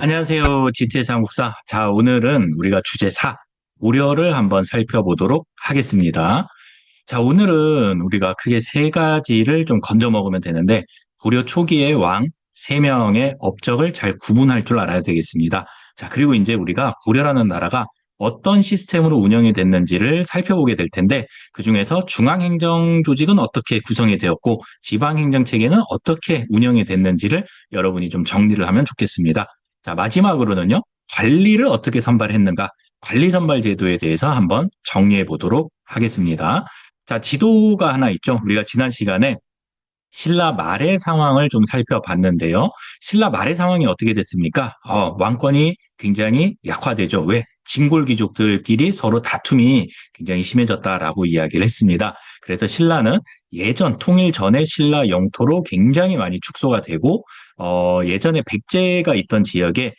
안녕하세요. 지태상 국사. 자, 오늘은 우리가 주제 4, 고려를 한번 살펴보도록 하겠습니다. 자, 오늘은 우리가 크게 세 가지를 좀 건져 먹으면 되는데, 고려 초기의 왕 3명의 업적을 잘 구분할 줄 알아야 되겠습니다. 자, 그리고 이제 우리가 고려라는 나라가 어떤 시스템으로 운영이 됐는지를 살펴보게 될 텐데, 그중에서 중앙행정 조직은 어떻게 구성이 되었고, 지방행정 체계는 어떻게 운영이 됐는지를 여러분이 좀 정리를 하면 좋겠습니다. 자, 마지막으로는요, 관리를 어떻게 선발했는가, 관리 선발 제도에 대해서 한번 정리해 보도록 하겠습니다. 자, 지도가 하나 있죠. 우리가 지난 시간에 신라 말의 상황을 좀 살펴봤는데요. 신라 말의 상황이 어떻게 됐습니까? 왕권이 굉장히 약화되죠. 왜? 진골 귀족들끼리 서로 다툼이 굉장히 심해졌다라고 이야기를 했습니다. 그래서 신라는 예전 통일 전에 신라 영토로 굉장히 많이 축소가 되고 예전에 백제가 있던 지역에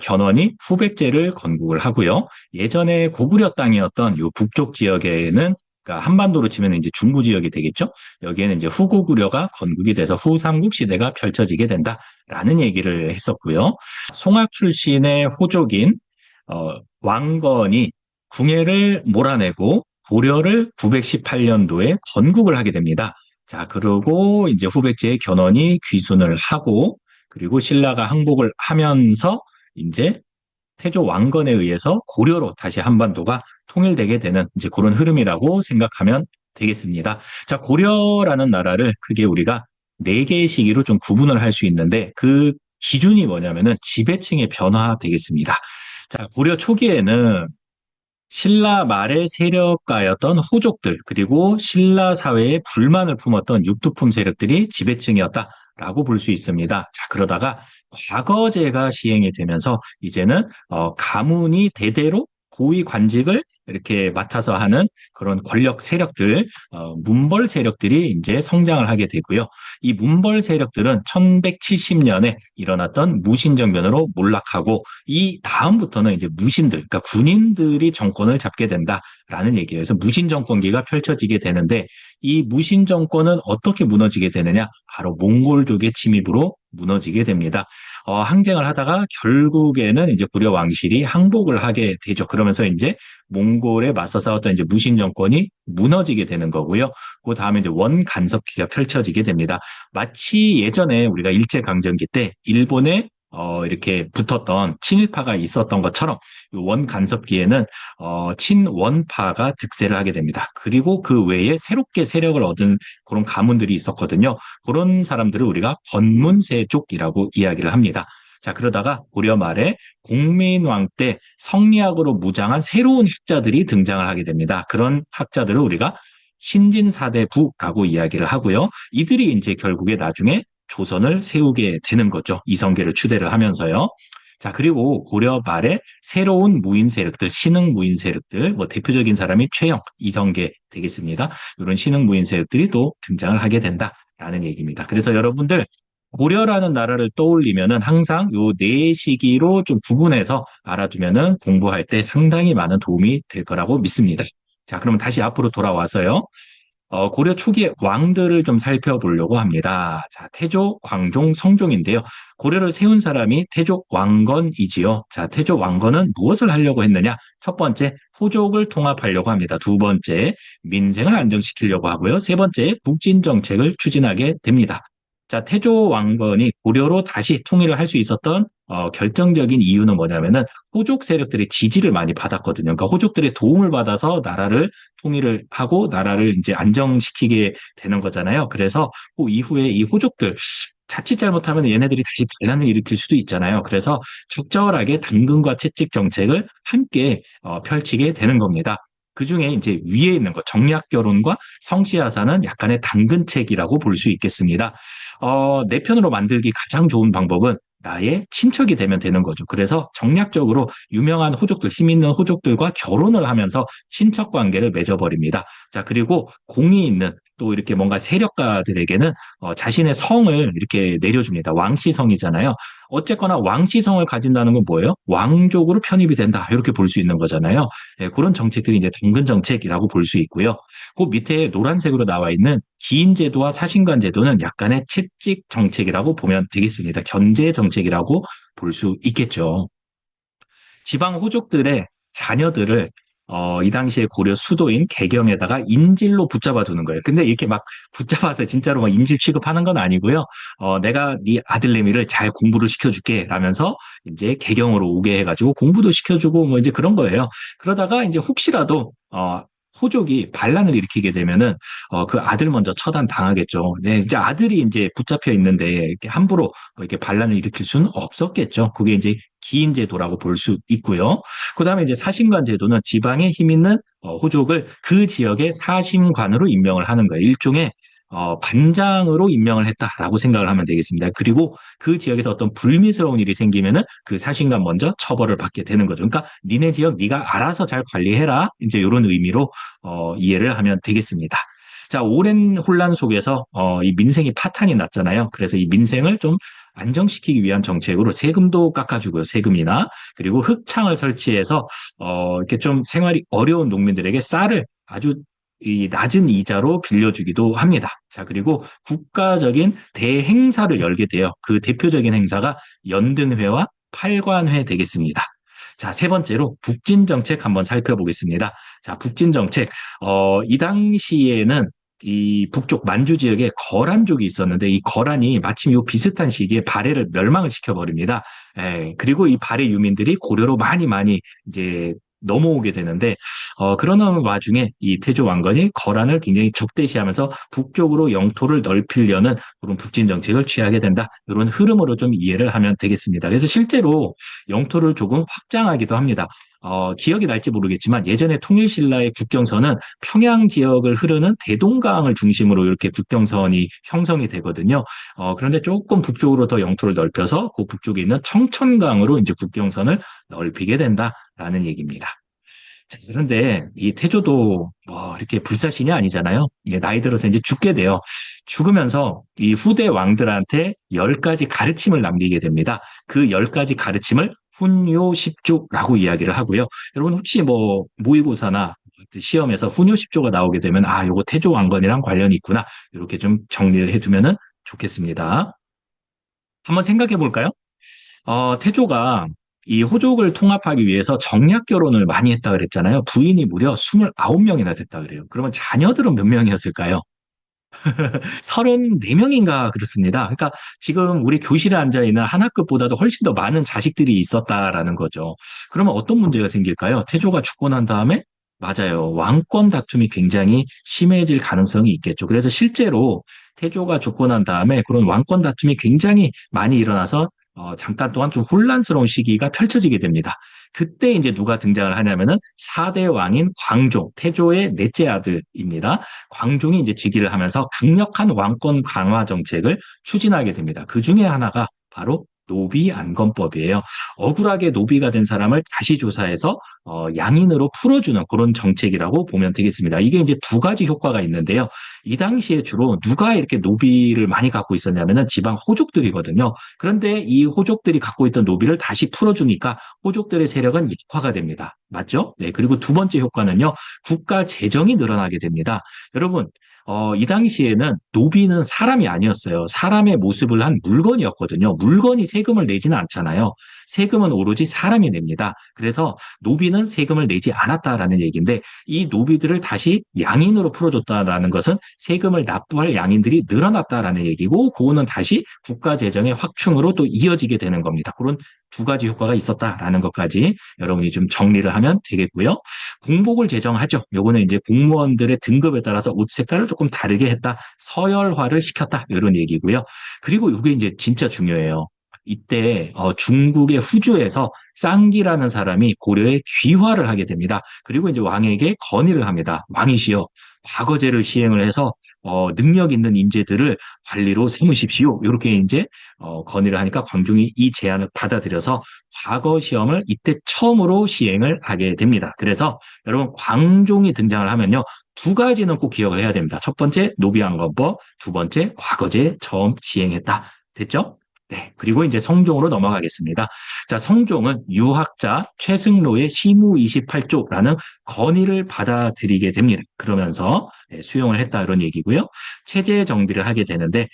견훤이 후백제를 건국을 하고요. 예전에 고구려 땅이었던 요 북쪽 지역에는 그러니까 한반도로 치면 이제 중부 지역이 되겠죠. 여기에는 이제 후고구려가 건국이 돼서 후삼국 시대가 펼쳐지게 된다라는 얘기를 했었고요. 송악 출신의 호족인 왕건이 궁예를 몰아내고 고려를 918년도에 건국을 하게 됩니다. 자, 그리고 이제 후백제의 견훤이 귀순을 하고 그리고 신라가 항복을 하면서 이제 태조 왕건에 의해서 고려로 다시 한반도가 통일되게 되는 이제 그런 흐름이라고 생각하면 되겠습니다. 자, 고려라는 나라를 크게 우리가 네 개의 시기로 좀 구분을 할 수 있는데 그 기준이 뭐냐면은 지배층의 변화 되겠습니다. 자, 고려 초기에는 신라 말의 세력가였던 호족들, 그리고 신라 사회에 불만을 품었던 육두품 세력들이 지배층이었다라고 볼 수 있습니다. 자, 그러다가 과거제가 시행이 되면서 이제는 가문이 대대로 고위 관직을 이렇게 맡아서 하는 그런 권력 세력들, 문벌 세력들이 이제 성장을 하게 되고요. 이 문벌 세력들은 1170년에 일어났던 무신정변으로 몰락하고 이 다음부터는 이제 무신들, 그러니까 군인들이 정권을 잡게 된다라는 얘기예요. 그래서 무신 정권기가 펼쳐지게 되는데 이 무신 정권은 어떻게 무너지게 되느냐? 바로 몽골족의 침입으로 무너지게 됩니다. 항쟁을 하다가 결국에는 이제 고려 왕실이 항복을 하게 되죠. 그러면서 이제 몽골에 맞서 싸웠던 이제 무신 정권이 무너지게 되는 거고요. 그 다음에 이제 원간섭기가 펼쳐지게 됩니다. 마치 예전에 우리가 일제강점기 때 일본에 이렇게 붙었던 친일파가 있었던 것처럼 원간섭기에는 친원파가 득세를 하게 됩니다. 그리고 그 외에 새롭게 세력을 얻은 그런 가문들이 있었거든요. 그런 사람들을 우리가 권문세족이라고 이야기를 합니다. 자, 그러다가 고려 말에 공민왕 때 성리학으로 무장한 새로운 학자들이 등장을 하게 됩니다. 그런 학자들을 우리가 신진사대부라고 이야기를 하고요. 이들이 이제 결국에 나중에 조선을 세우게 되는 거죠. 이성계를 추대를 하면서요. 자, 그리고 고려 말에 새로운 무인 세력들, 신흥 무인 세력들, 뭐 대표적인 사람이 최영, 이성계 되겠습니다. 이런 신흥 무인 세력들이 또 등장을 하게 된다라는 얘기입니다. 그래서 여러분들 고려라는 나라를 떠올리면은 항상 요 네 시기로 좀 구분해서 알아두면은 공부할 때 상당히 많은 도움이 될 거라고 믿습니다. 자, 그러면 다시 앞으로 돌아와서요. 고려 초기의 왕들을 좀 살펴보려고 합니다. 자, 태조, 광종, 성종인데요. 고려를 세운 사람이 태조 왕건이지요. 자, 태조 왕건은 무엇을 하려고 했느냐? 첫 번째, 호족을 통합하려고 합니다. 두 번째, 민생을 안정시키려고 하고요. 세 번째, 북진 정책을 추진하게 됩니다. 자, 태조 왕건이 고려로 다시 통일을 할 수 있었던 결정적인 이유는 뭐냐면은 호족 세력들의 지지를 많이 받았거든요. 그러니까 호족들의 도움을 받아서 나라를 통일을 하고 나라를 이제 안정시키게 되는 거잖아요. 그래서 그 이후에 이 호족들 자칫 잘못하면 얘네들이 다시 반란을 일으킬 수도 있잖아요. 그래서 적절하게 당근과 채찍 정책을 함께 펼치게 되는 겁니다. 그 중에 이제 위에 있는 것, 정략 결혼과 성씨하사는 약간의 당근책이라고 볼 수 있겠습니다. 내 편으로 만들기 가장 좋은 방법은 나의 친척이 되면 되는 거죠. 그래서 정략적으로 유명한 호족들, 힘 있는 호족들과 결혼을 하면서 친척 관계를 맺어버립니다. 자, 그리고 공이 있는 또 이렇게 뭔가 세력가들에게는 자신의 성을 이렇게 내려줍니다. 왕씨성이잖아요. 어쨌거나 왕씨성을 가진다는 건 뭐예요? 왕족으로 편입이 된다. 이렇게 볼 수 있는 거잖아요. 예, 그런 정책들이 이제 당근 정책이라고 볼 수 있고요. 그 밑에 노란색으로 나와 있는 기인 제도와 사신관 제도는 약간의 채찍 정책이라고 보면 되겠습니다. 견제 정책이라고 볼 수 있겠죠. 지방 호족들의 자녀들을 이 당시에 고려 수도인 개경에다가 인질로 붙잡아 두는 거예요. 근데 이렇게 막 붙잡아서 진짜로 막 인질 취급하는 건 아니고요. 내가 네 아들내미를 잘 공부를 시켜줄게 라면서 이제 개경으로 오게 해가지고 공부도 시켜주고 뭐 이제 그런 거예요. 그러다가 이제 혹시라도 호족이 반란을 일으키게 되면은 그 아들 먼저 처단 당하겠죠. 네, 이제 아들이 이제 붙잡혀 있는데 이렇게 함부로 이렇게 반란을 일으킬 수는 없었겠죠. 그게 이제 기인 제도라고 볼 수 있고요. 그다음에 이제 사심관 제도는 지방에 힘 있는 호족을 그 지역의 사심관으로 임명을 하는 거예요. 일종의 반장으로 임명을 했다라고 생각을 하면 되겠습니다. 그리고 그 지역에서 어떤 불미스러운 일이 생기면은 그 사신관 먼저 처벌을 받게 되는 거죠. 그러니까 니네 지역 네가 알아서 잘 관리해라. 이제 이런 의미로 이해를 하면 되겠습니다. 자, 오랜 혼란 속에서 이 민생이 파탄이 났잖아요. 그래서 이 민생을 좀 안정시키기 위한 정책으로 세금도 깎아주고요. 세금이나 그리고 흑창을 설치해서 이렇게 좀 생활이 어려운 농민들에게 쌀을 아주 이 낮은 이자로 빌려주기도 합니다. 자, 그리고 국가적인 대행사를 열게 돼요. 그 대표적인 행사가 연등회와 팔관회 되겠습니다. 자, 세 번째로 북진 정책 한번 살펴보겠습니다. 자, 북진 정책. 이 당시에는 이 북쪽 만주 지역에 거란족이 있었는데 이 거란이 마침 요 비슷한 시기에 발해를 멸망을 시켜버립니다. 그리고 이 발해 유민들이 고려로 많이 이제 넘어오게 되는데 그러는 와중에 이 태조 왕건이 거란을 굉장히 적대시하면서 북쪽으로 영토를 넓히려는 그런 북진 정책을 취하게 된다. 이런 흐름으로 좀 이해를 하면 되겠습니다. 그래서 실제로 영토를 조금 확장하기도 합니다. 기억이 날지 모르겠지만 예전에 통일신라의 국경선은 평양 지역을 흐르는 대동강을 중심으로 이렇게 국경선이 형성이 되거든요. 그런데 조금 북쪽으로 더 영토를 넓혀서 그 북쪽에 있는 청천강으로 이제 국경선을 넓히게 된다라는 얘기입니다. 자, 그런데 이 태조도 뭐 이렇게 불사신이 아니잖아요. 이게 나이 들어서 이제 죽게 돼요. 죽으면서 이 후대 왕들한테 10가지 가르침을 남기게 됩니다. 그 10가지 가르침을 훈요십조라고 이야기를 하고요. 여러분 혹시 뭐 모의고사나 시험에서 훈요십조가 나오게 되면 요거 태조 왕건이랑 관련이 있구나. 이렇게 좀 정리를 해두면은 좋겠습니다. 한번 생각해 볼까요? 태조가 이 호족을 통합하기 위해서 정략 결혼을 많이 했다 그랬잖아요. 부인이 무려 29명이나 됐다 그래요. 그러면 자녀들은 몇 명이었을까요? 34명인가 그렇습니다. 그러니까 지금 우리 교실에 앉아 있는 한 학급보다도 훨씬 더 많은 자식들이 있었다라는 거죠. 그러면 어떤 문제가 생길까요? 태조가 죽고 난 다음에 맞아요. 왕권 다툼이 굉장히 심해질 가능성이 있겠죠. 그래서 실제로 태조가 죽고 난 다음에 그런 왕권 다툼이 굉장히 많이 일어나서 잠깐 동안 좀 혼란스러운 시기가 펼쳐지게 됩니다. 그때 이제 누가 등장을 하냐면은 4대 왕인 광종, 태조의 넷째 아들입니다. 광종이 이제 즉위를 하면서 강력한 왕권 강화 정책을 추진하게 됩니다. 그 중에 하나가 바로 노비 안건법이에요. 억울하게 노비가 된 사람을 다시 조사해서 양인으로 풀어주는 그런 정책이라고 보면 되겠습니다. 이게 이제 두 가지 효과가 있는데요. 이 당시에 주로 누가 이렇게 노비를 많이 갖고 있었냐면은 지방 호족들이거든요. 그런데 이 호족들이 갖고 있던 노비를 다시 풀어주니까 호족들의 세력은 약화가 됩니다. 맞죠? 네. 그리고 두 번째 효과는요. 국가 재정이 늘어나게 됩니다. 여러분, 이 당시에는 노비는 사람이 아니었어요. 사람의 모습을 한 물건이었거든요. 물건이 세금을 내지는 않잖아요. 세금은 오로지 사람이 냅니다. 그래서 노비는 세금을 내지 않았다라는 얘기인데 이 노비들을 다시 양인으로 풀어줬다라는 것은 세금을 납부할 양인들이 늘어났다라는 얘기고 그거는 다시 국가 재정의 확충으로 또 이어지게 되는 겁니다. 그런 두 가지 효과가 있었다라는 것까지 여러분이 좀 정리를 하면 되겠고요. 공복을 제정하죠. 요거는 이제 공무원들의 등급에 따라서 옷 색깔을 조금 다르게 했다. 서열화를 시켰다. 이런 얘기고요. 그리고 이게 이제 진짜 중요해요. 이때 중국의 후주에서 쌍기라는 사람이 고려에 귀화를 하게 됩니다. 그리고 이제 왕에게 건의를 합니다. 왕이시여, 과거제를 시행을 해서 능력 있는 인재들을 관리로 삼으십시오. 이렇게 이제 건의를 하니까 광종이 이 제안을 받아들여서 과거 시험을 이때 처음으로 시행을 하게 됩니다. 그래서 여러분 광종이 등장을 하면요. 두 가지는 꼭 기억을 해야 됩니다. 첫 번째 노비안건법, 두 번째 과거제 처음 시행했다. 됐죠? 네. 그리고 이제 성종으로 넘어가겠습니다. 자, 성종은 유학자 최승로의 시무 28조라는 건의를 받아들이게 됩니다. 그러면서 수용을 했다 이런 얘기고요. 체제 정비를 하게 되는데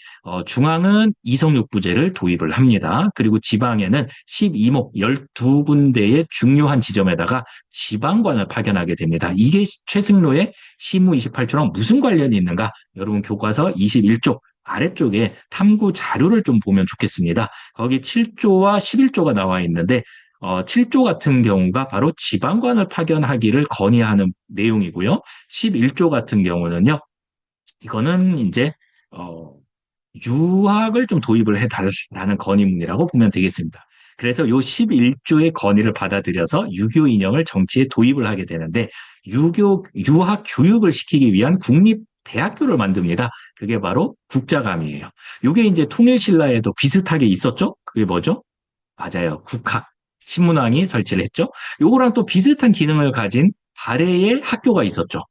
중앙은 이성육부제를 도입을 합니다. 그리고 지방에는 12목 12군데의 중요한 지점에다가 지방관을 파견하게 됩니다. 이게 최승로의 시무 28조랑 무슨 관련이 있는가? 여러분 교과서 21쪽 아래쪽에 탐구 자료를 좀 보면 좋겠습니다. 거기 7조와 11조가 나와 있는데 7조 같은 경우가 바로 지방관을 파견하기를 건의하는 내용이고요. 11조 같은 경우는요. 이거는 이제 유학을 좀 도입을 해달라는 건의문이라고 보면 되겠습니다. 그래서 요 11조의 건의를 받아들여서 유교 인형을 정치에 도입을 하게 되는데 유학 교육을 시키기 위한 국립 대학교를 만듭니다. 그게 바로 국자감이에요. 이게 이제 통일신라에도 비슷하게 있었죠? 그게 뭐죠? 맞아요. 국학. 신문왕이 설치를 했죠. 요거랑 또 비슷한 기능을 가진 발해의 학교가 있었죠.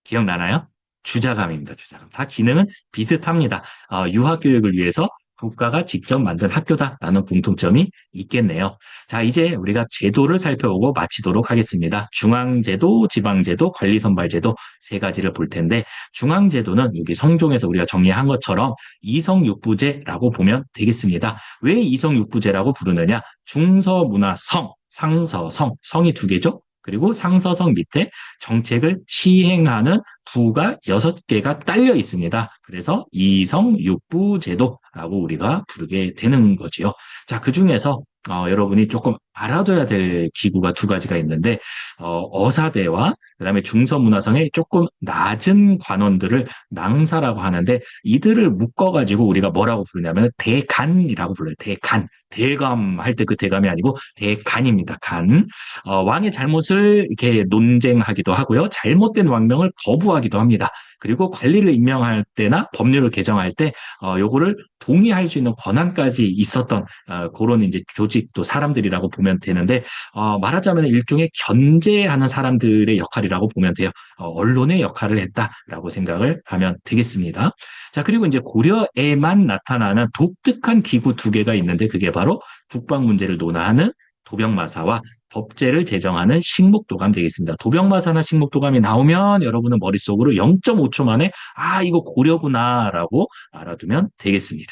기억나나요? 주자감입니다. 주자감. 다 기능은 비슷합니다. 유학 교육을 위해서 국가가 직접 만든 학교다라는 공통점이 있겠네요. 자, 이제 우리가 제도를 살펴보고 마치도록 하겠습니다. 중앙제도, 지방제도, 관리선발제도 세 가지를 볼 텐데 중앙제도는 여기 성종에서 우리가 정리한 것처럼 이성육부제라고 보면 되겠습니다. 왜 이성육부제라고 부르느냐? 중서문화성, 상서성, 성이 두 개죠? 그리고 상서성 밑에 정책을 시행하는 부가 6개가 딸려 있습니다. 그래서 이성육부제도라고 우리가 부르게 되는 거지요. 자, 그중에서 여러분이 조금 알아둬야 될 기구가 두 가지가 있는데 어사대와 그다음에 중서문화성의 조금 낮은 관원들을 낭사라고 하는데 이들을 묶어가지고 우리가 뭐라고 부르냐면 대간이라고 불러요. 대간. 대감 할 때 그 대감이 아니고 대간입니다. 간. 왕의 잘못을 이렇게 논쟁하기도 하고요. 잘못된 왕명을 거부하기도 합니다. 그리고 관리를 임명할 때나 법률을 개정할 때 요거를 동의할 수 있는 권한까지 있었던 그런 이제 조직 또 사람들이라고 보면 되는데 말하자면 일종의 견제하는 사람들의 역할이라고 보면 돼요. 언론의 역할을 했다라고 생각을 하면 되겠습니다. 자, 그리고 이제 고려에만 나타나는 독특한 기구 두 개가 있는데 그게 바로 국방 문제를 논하는 도병마사와 법제를 제정하는 식목도감 되겠습니다. 도병마사나 식목도감이 나오면 여러분은 머릿속으로 0.5초 만에 이거 고려구나라고 알아두면 되겠습니다.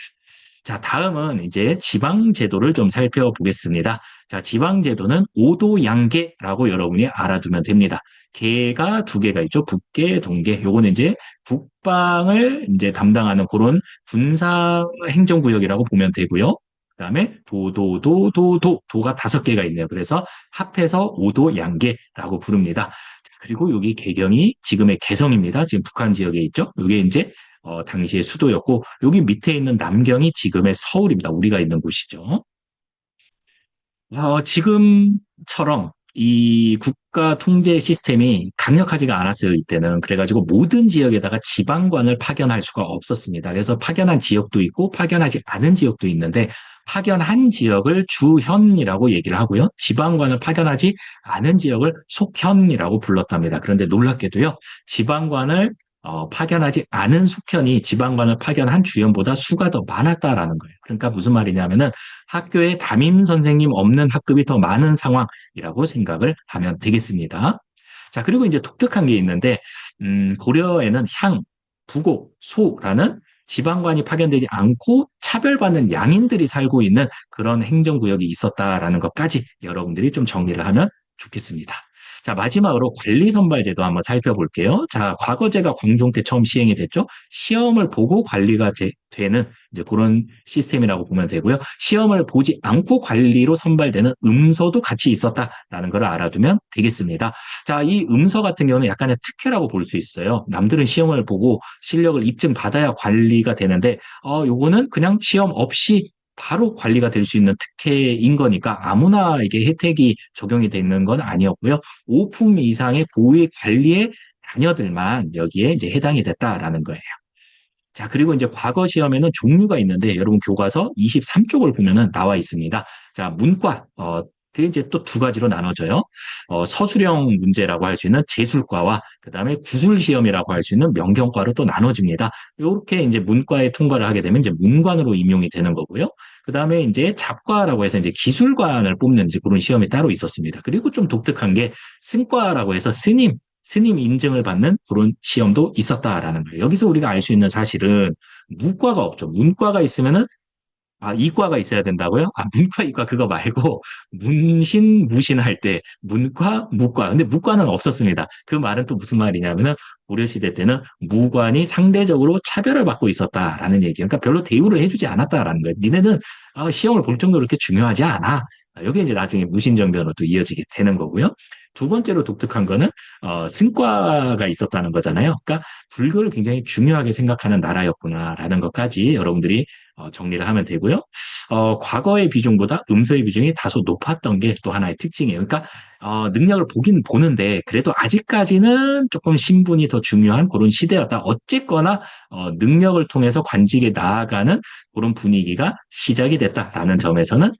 자, 다음은 이제 지방제도를 좀 살펴보겠습니다. 자, 지방제도는 오도양계라고 여러분이 알아두면 됩니다. 계가 두 개가 있죠. 북계, 동계. 요거는 이제 국방을 이제 담당하는 그런 군사 행정구역이라고 보면 되고요. 그다음에 도가 5개가 있네요. 그래서 합해서 오도양계라고 부릅니다. 그리고 여기 개경이 지금의 개성입니다. 지금 북한 지역에 있죠. 이게 이제 당시의 수도였고 여기 밑에 있는 남경이 지금의 서울입니다. 우리가 있는 곳이죠. 지금처럼 이 국가 통제 시스템이 강력하지가 않았어요, 이때는. 그래가지고 모든 지역에다가 지방관을 파견할 수가 없었습니다. 그래서 파견한 지역도 있고 파견하지 않은 지역도 있는데 파견한 지역을 주현이라고 얘기를 하고요. 지방관을 파견하지 않은 지역을 속현이라고 불렀답니다. 그런데 놀랍게도요, 지방관을 파견하지 않은 속현이 지방관을 파견한 주현보다 수가 더 많았다라는 거예요. 그러니까 무슨 말이냐면은 학교에 담임 선생님 없는 학급이 더 많은 상황이라고 생각을 하면 되겠습니다. 자, 그리고 이제 독특한 게 있는데, 고려에는 향, 부곡, 소라는 지방관이 파견되지 않고 차별받는 양인들이 살고 있는 그런 행정구역이 있었다라는 것까지 여러분들이 좀 정리를 하면 좋겠습니다. 자, 마지막으로 관리선발제도 한번 살펴볼게요. 자, 과거제가 광종 때 처음 시행이 됐죠. 시험을 보고 관리가 되는 이제 그런 시스템이라고 보면 되고요. 시험을 보지 않고 관리로 선발되는 음서도 같이 있었다라는 걸 알아두면 되겠습니다. 자, 이 음서 같은 경우는 약간의 특혜라고 볼 수 있어요. 남들은 시험을 보고 실력을 입증받아야 관리가 되는데, 요거는 그냥 시험 없이 바로 관리가 될 수 있는 특혜인 거니까 아무나 이게 혜택이 적용이 되는 건 아니었고요. 5품 이상의 고위 관리의 자녀들만 여기에 이제 해당이 됐다라는 거예요. 자, 그리고 이제 과거 시험에는 종류가 있는데 여러분 교과서 23쪽을 보면은 나와 있습니다. 자, 문과, 그게 이제 또 두 가지로 나눠져요. 서술형 문제라고 할 수 있는 재술과와 그다음에 구술 시험이라고 할 수 있는 명경과로 또 나눠집니다. 이렇게 이제 문과에 통과를 하게 되면 이제 문관으로 임용이 되는 거고요. 그다음에 이제 잡과라고 해서 이제 기술관을 뽑는 이제 그런 시험이 따로 있었습니다. 그리고 좀 독특한 게 승과라고 해서 스님 인증을 받는 그런 시험도 있었다라는 거예요. 여기서 우리가 알 수 있는 사실은 문과가 없죠. 문과가 있으면은 이과가 있어야 된다고요? 문과, 이과 그거 말고 무신할 때 문과, 무과. 근데 무과는 없었습니다. 그 말은 또 무슨 말이냐면은 고려시대 때는 무관이 상대적으로 차별을 받고 있었다라는 얘기예요. 그러니까 별로 대우를 해주지 않았다라는 거예요. 니네는 시험을 볼 정도로 그렇게 중요하지 않아. 여기 이제 나중에 무신정변으로 또 이어지게 되는 거고요. 두 번째로 독특한 거는 승과가 있었다는 거잖아요. 그러니까 불교를 굉장히 중요하게 생각하는 나라였구나라는 것까지 여러분들이 정리를 하면 되고요. 과거의 비중보다 음소의 비중이 다소 높았던 게 또 하나의 특징이에요. 그러니까 능력을 보긴 보는데 그래도 아직까지는 조금 신분이 더 중요한 그런 시대였다. 어쨌거나 능력을 통해서 관직에 나아가는 그런 분위기가 시작이 됐다라는 점에서는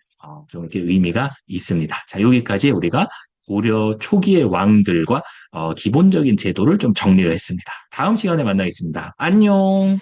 좀 이렇게 의미가 있습니다. 자, 여기까지 우리가 고려 초기의 왕들과 기본적인 제도를 좀 정리를 했습니다. 다음 시간에 만나겠습니다. 안녕.